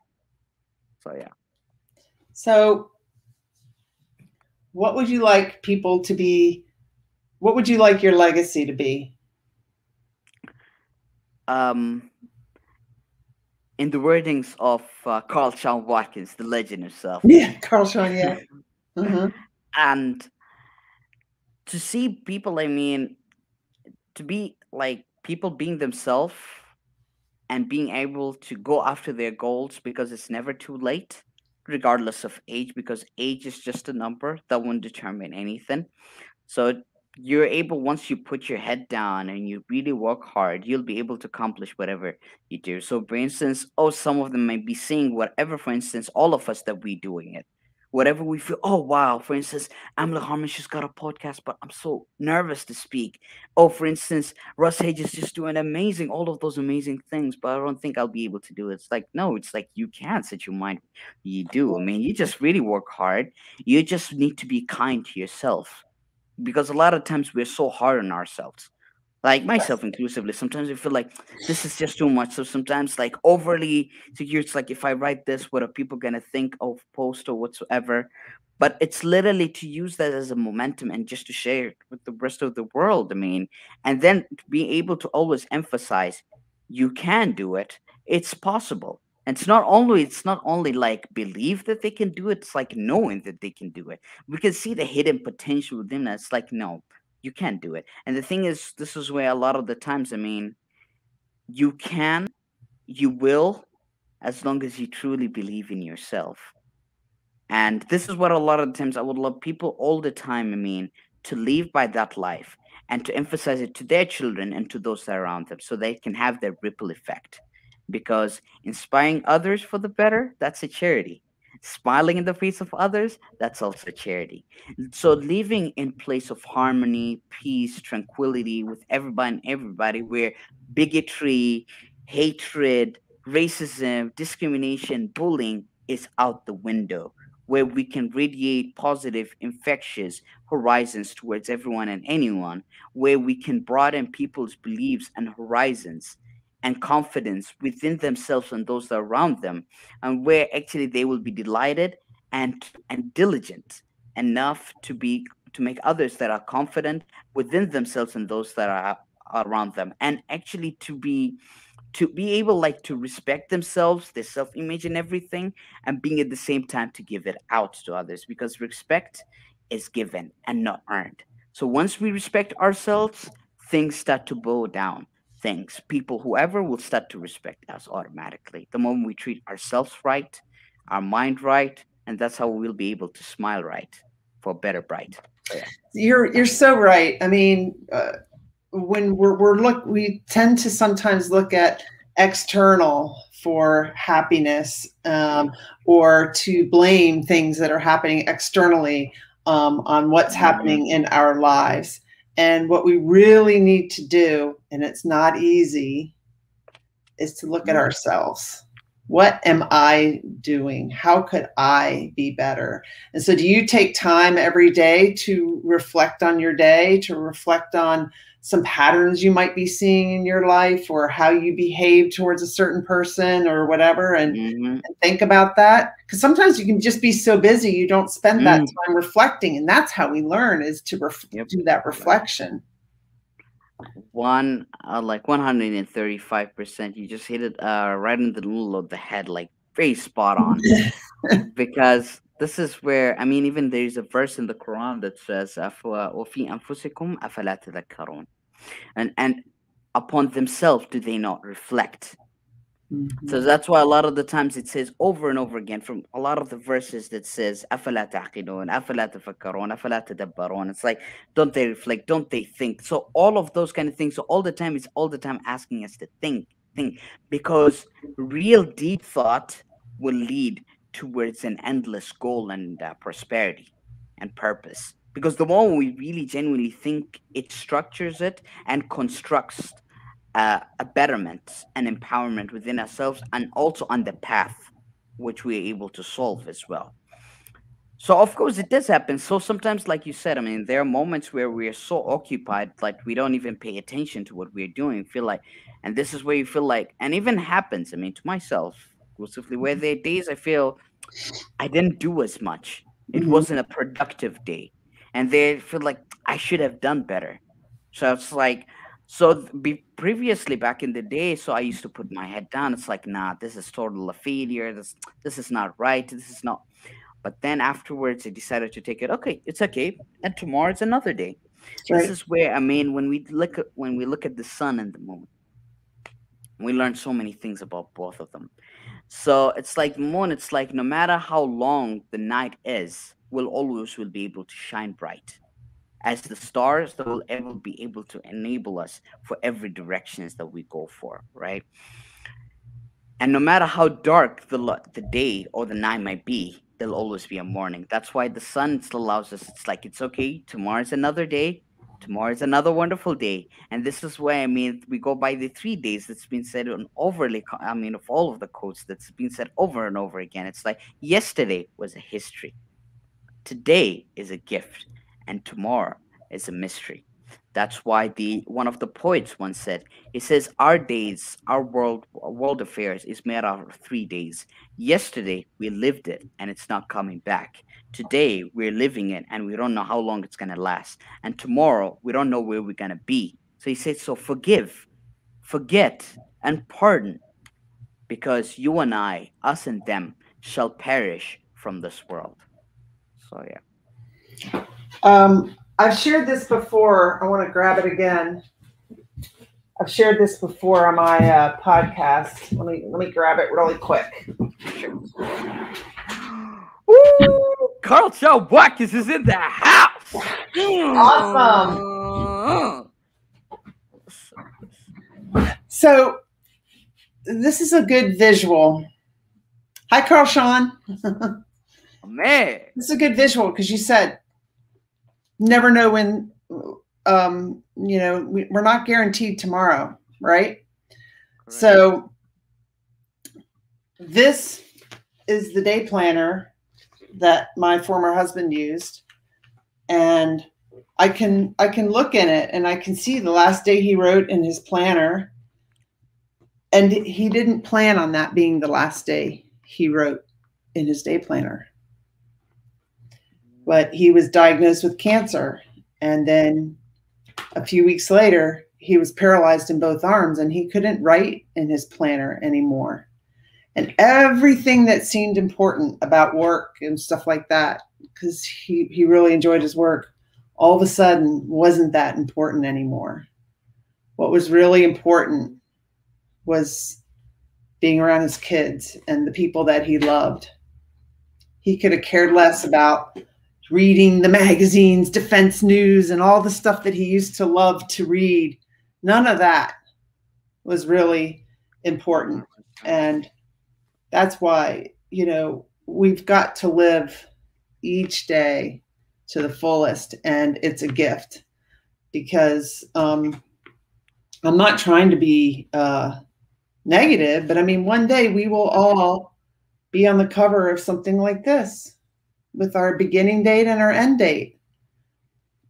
B: So yeah.
A: So, what would you like people to be? What would you like your legacy to be?
B: Um, in the wordings of Carl Sean Watkins, the legend himself.
A: Yeah, Carl Sean. Yeah. Uh-huh.
B: And to see people, I mean, to be like people being themselves and being able to go after their goals because it's never too late, regardless of age, because age is just a number that won't determine anything. So you're able, once you put your head down and you really work hard, you'll be able to accomplish whatever you do. So for instance, some of them might be seeing whatever, for instance, all of us that we doing it. Whatever we feel, oh wow, for instance, Amla Harmon, she's got a podcast, but I'm so nervous to speak. Oh, for instance, Russ Hage is just doing amazing, all of those amazing things, but I don't think I'll be able to do it. It's like, no, it's like you can set your mind. You do. I mean, you just really work hard. You just need to be kind to yourself because a lot of times we're so hard on ourselves, like myself inclusively. Sometimes we feel like this is just too much, so sometimes like overly secure. It's like if I write this, what are people gonna think of post or whatsoever? But it's literally to use that as a momentum and just to share it with the rest of the world. I mean, and then to be able to always emphasize you can do it, it's possible. And it's not only like believe that they can do it, it's like knowing that they can do it. We can see the hidden potential within that. It's like no, you can't do it. And the thing is, this is where a lot of the times, I mean, you can, you will, as long as you truly believe in yourself. And this is what a lot of the times I would love people all the time, I mean, to live by that life and to emphasize it to their children and to those that are around them so they can have their ripple effect. Because inspiring others for the better, that's a charity. Smiling in the face of others, that's also a charity. So living in place of harmony, peace, tranquility with everybody and everybody, where bigotry, hatred, racism, discrimination, bullying is out the window, where we can radiate positive, infectious horizons towards everyone and anyone, where we can broaden people's beliefs and horizons and confidence within themselves and those that are around them, and where actually they will be delighted and diligent enough to make others that are confident within themselves and those that are around them, and actually to be able like to respect themselves, their self-image and everything, and being at the same time to give it out to others, because respect is given and not earned. So once we respect ourselves, things start to bow down. Things, people, whoever will start to respect us automatically. The moment we treat ourselves right, our mind right, and that's how we'll be able to smile right for a better bright. So yeah.
A: You're so right. I mean, when we tend to sometimes look at external for happiness, or to blame things that are happening externally, on what's
B: Mhm.
A: happening in our lives. And what we really need to do, and it's not easy, is to look at
B: Mhm.
A: ourselves. What am I doing? How could I be better? And so, do you take time every day to reflect on your day, to reflect on some patterns you might be seeing in your life, or how you behave towards a certain person or whatever,
B: Hmm.
A: and think about that? Because sometimes you can just be so busy you don't spend that
B: Mm.
A: time reflecting, and that's how we learn, is to
B: Yep.
A: do that
B: Right.
A: reflection.
B: Like 135%. You just hit it right in the middle of the head, like very spot on. Because this is where, I mean, even there's a verse in the Quran that says, وَفِي أَنفُسِكُمْ أَفَلَا تَذَكَّرُونَ, and upon themselves do they not reflect? So
A: Mhm.
B: that's why a lot of the times it says over and over again from a lot of the verses that says أَفَلَا تَعْقِلُونَ أَفَلَا تَفَكَّرُونَ أَفَلَا تَدَبَّرُونَ. It's like, don't they reflect? Don't they think? So all of those kind of things. So all the time, it's all the time asking us to think, because real deep thought will lead towards an endless goal and prosperity and purpose. Because the more we really genuinely think, it structures it and constructs a betterment and empowerment within ourselves, and also on the path which we are able to solve as well. So of course it does happen. So sometimes, like you said, I mean, there are moments where we are so occupied, like we don't even pay attention to what we're doing. Feel like, and this is where you feel like, and even happens. I mean, to myself exclusively, where there are days I feel I didn't do as much. It
A: Mhm.
B: wasn't a productive day. And they feel like I should have done better. So it's like, previously back in the day, so I used to put my head down. It's like, nah, this is total a failure. This is not right. This is not. But then afterwards, I decided to take it. Okay, it's okay. And tomorrow it's another day.
A: That's
B: This
A: right.
B: is where, I mean, when we look at the sun and the moon, we learn so many things about both of them. So it's like moon, it's like no matter how long the night is, we'll always will be able to shine bright as the stars that will ever be able to enable us for every directions that we go for, right? And no matter how dark the day or the night might be, there'll always be a morning. That's why the sun still allows us. It's like, it's okay. Tomorrow's another day. Tomorrow's another wonderful day. And this is why, I mean, we go by the 3 days that's been said on I mean, of all of the quotes that's been said over and over again. It's like yesterday was a history. Today is a gift, and tomorrow is a mystery. That's why the one of the poets once said, he says, our days, our world affairs is made out of 3 days. Yesterday we lived it and it's not coming back. Today we're living it and we don't know how long it's gonna last. And tomorrow we don't know where we're gonna be. So he said, so forgive, forget, and pardon, because you and I, us and them, shall perish from this world. So yeah.
A: I've shared this before. I want to grab it again. I've shared this before on my podcast. Let me grab it really quick.
B: Sure. Woo! Carl Shaw Watkins is in the house.
A: Awesome. So this is a good visual. Hi, Carl Sean.
B: Man.
A: This is a good visual because you said never know when. We're not guaranteed tomorrow, right?
B: Correct.
A: So this is the day planner that my former husband used, and I can look in it and I can see the last day he wrote in his planner, and he didn't plan on that being the last day he wrote in his day planner. But he was diagnosed with cancer, and then a few weeks later he was paralyzed in both arms and he couldn't write in his planner anymore. And everything that seemed important about work and stuff like that, because he really enjoyed his work, all of a sudden wasn't that important anymore. What was really important was being around his kids and the people that he loved. He could have cared less about reading the magazines, defense news, and all the stuff that he used to love to read. None of that was really important. And that's why, we've got to live each day to the fullest. And it's a gift, because I'm not trying to be negative, but I mean, one day we will all be on the cover of something like this with our beginning date and our end date.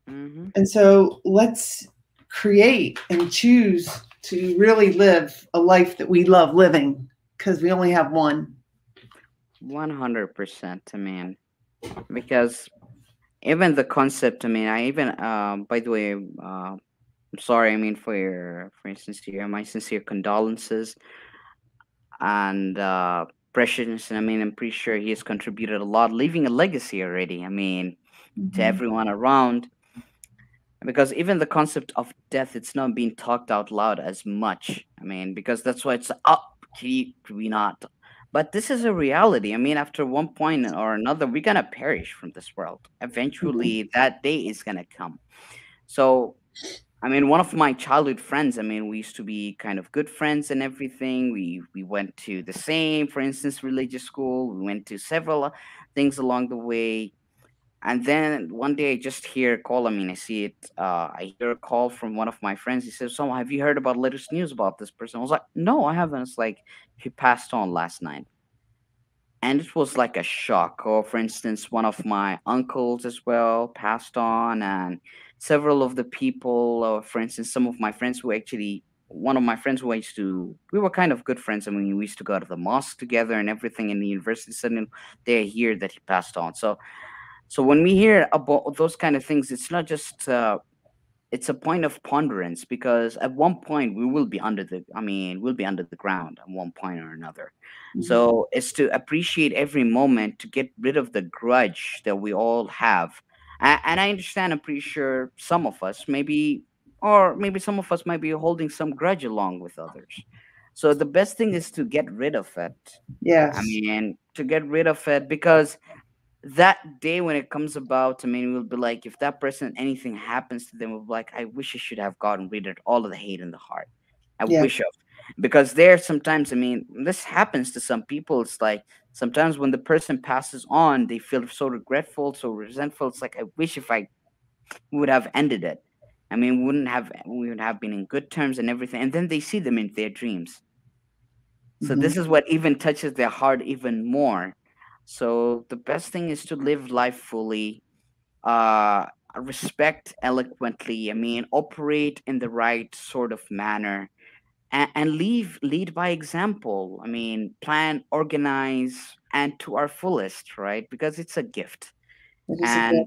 B: Mm-hmm.
A: And so let's create and choose to really live a life that we love living because we only have one.
B: 100%. I mean, because even the concept. I mean, I even by the way, I'm sorry. I mean, for your sincere, my sincere condolences and precious. I mean, I'm pretty sure he has contributed a lot, leaving a legacy already. I mean, to
A: Mhm.
B: everyone around, because even the concept of death, it's not being talked out loud as much. I mean, because that's why it's up. We not? But this is a reality. I mean, after one point or another, we're gonna perish from this world.
A: Mhm.
B: Eventually, that day is gonna come. So I mean, one of my childhood friends. I mean, we used to be kind of good friends and everything. We went to the same, for instance, religious school. We went to several things along the way. And then one day I just hear a call. I mean, I see it. I hear a call from one of my friends. He says, "So, have you heard about latest news about this person?" I was like, "No, I haven't." It's like he passed on last night, and it was like a shock. Or for instance, one of my uncles as well passed on, and several of the people, for instance, some of my friends who actually, one of my friends who I used to, we were kind of good friends. I mean, we used to go to the mosque together and everything in the university. Suddenly they hear that he passed on. So when we hear about those kind of things, it's not just it's a point of ponderance, because at one point we will be under the, I mean, we'll be under the ground at one point or another.
A: Mhm.
B: So it's to appreciate every moment, to get rid of the grudge that we all have. And I understand, I'm pretty sure some of us maybe, or maybe some of us might be holding some grudge along with others. So the best thing is to get rid of it. I
A: Yes.
B: mean, to get rid of it, because that day when it comes about, I mean, we'll be like, if that person, anything happens to them, we'll be like, I wish I should have gotten rid of all of the hate in the heart. I
A: Yeah.
B: wish of, because there sometimes, I mean, this happens to some people. It's like sometimes when the person passes on, they feel so regretful, so resentful. It's like, I wish if I would have ended it. I mean, we would have been in good terms and everything. And then they see them in their dreams. So
A: Mhm.
B: this is what even touches their heart even more. So the best thing is to live life fully, uh, respect eloquently. I mean, operate in the right sort of manner, and lead by example. I mean, plan, organize, and to our fullest, right? Because it's a gift,
A: It is a
B: and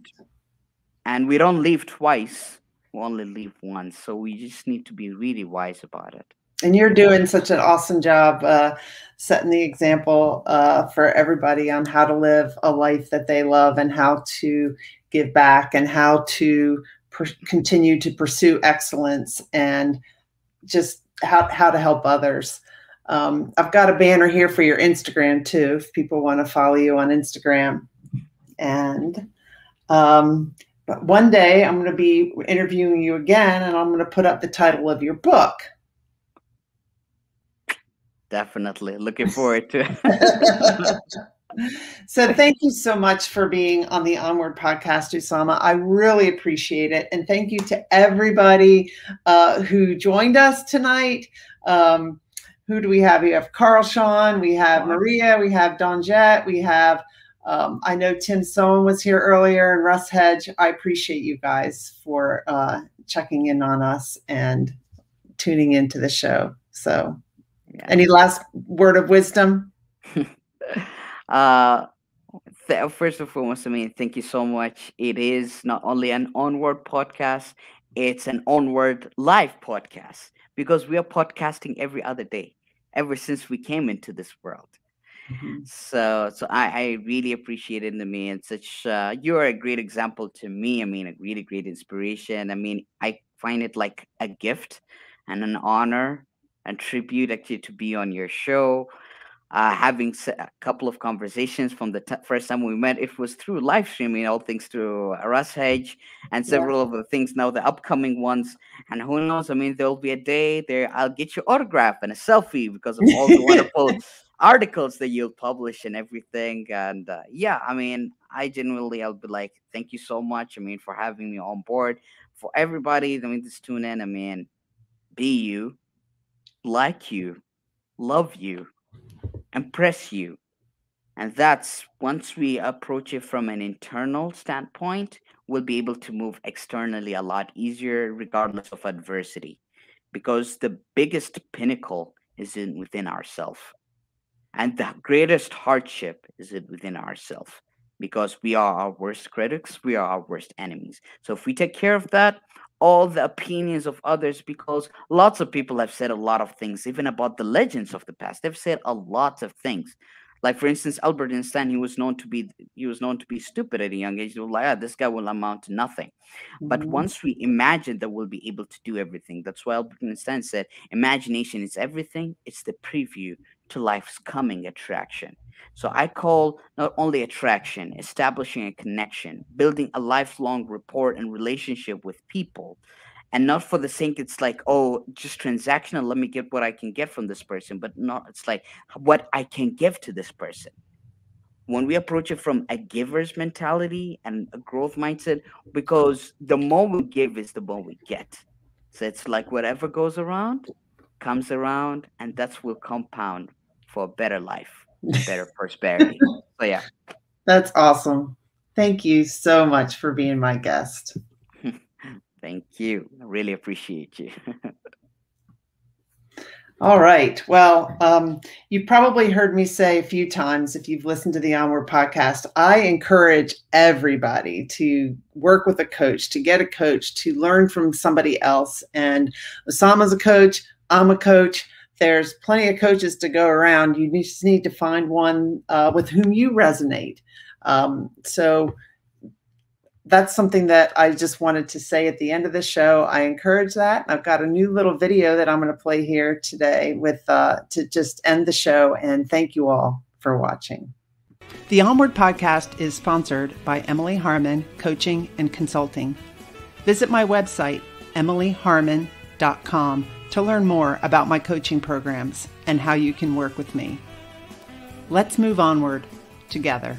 A: gift.
B: we don't live twice. We only live once, so we just need to be really wise about it.
A: And you're doing such an awesome job setting the example for everybody on how to live a life that they love and how to give back and how to continue to pursue excellence and just how to help others. I've got a banner here for your Instagram too, if people want to follow you on Instagram. And but one day I'm going to be interviewing you again, and I'm going to put up the title of your book.
B: Definitely looking forward to
A: So thank you so much for being on the Onward podcast, Usama. I really appreciate it. And thank you to everybody who joined us tonight. Um, who do we have? We have Carl Sean, we have
B: it.
A: Maria, we have Don Jett, we have, I know Tim Sohn was here earlier, and Russ Hedge. I appreciate you guys for checking in on us and tuning into the show. So, any
B: Yes.
A: last word of wisdom?
B: uh First and foremost, I mean, thank you so much. It is not only an onward podcast, it's an onward live podcast, because we are podcasting every other day ever since we came into this world.
A: Mhm.
B: So I really appreciate it, me, and such. You are a great example to me. I mean, a really great inspiration. I mean, I find it like a gift and an honor and tribute actually to be on your show, having a couple of conversations from the first time we met. It was through live streaming, all things through Russ Hedge and
A: Yeah.
B: several of the things now, the upcoming ones. And who knows? I mean, there'll be a day there I'll get your autograph and a selfie because of all the wonderful articles that you'll publish and everything. And yeah, I mean, I genuinely, I'll be like, thank you so much. I mean, for having me on board. For everybody, I mean, just tune in. I mean, be you, like you, love you, impress you. And that's once we approach it from an internal standpoint, we'll be able to move externally a lot easier, regardless of adversity, because the biggest pinnacle is within ourselves. And the greatest hardship is it within ourselves, because we are our worst critics, we are our worst enemies. So if we take care of that, all the opinions of others, because lots of people have said a lot of things, even about the legends of the past. They've said a lot of things. Like for instance, Albert Einstein, he was known to be stupid at a young age. They were like, ah, this guy will amount to nothing. But
A: Mhm.
B: once we imagine that we'll be able to do everything, that's why Albert Einstein said, imagination is everything, it's the preview to life's coming attraction. So I call not only attraction, establishing a connection, building a lifelong rapport and relationship with people, and not for the sake it's like, oh, just transactional, let me get what I can get from this person, but not, it's like what I can give to this person. When we approach it from a giver's mentality and a growth mindset, because the more we give is the more we get. So it's like whatever goes around comes around, and that's will compound for a better life, better prosperity. So yeah.
A: That's awesome. Thank you so much for being my guest.
B: Thank you. I really appreciate you.
A: All right. Well, you probably heard me say a few times, if you've listened to the Onward podcast, I encourage everybody to work with a coach, to get a coach, to learn from somebody else. And Osama's a coach. I'm a coach. There's plenty of coaches to go around. You just need to find one with whom you resonate. So that's something that I just wanted to say at the end of the show. I encourage that. I've got a new little video that I'm going to play here today with to just end the show. And thank you all for watching. The Onward podcast is sponsored by Emily Harmon Coaching and Consulting. Visit my website, emilyharmon.com, to learn more about my coaching programs and how you can work with me. Let's move onward together.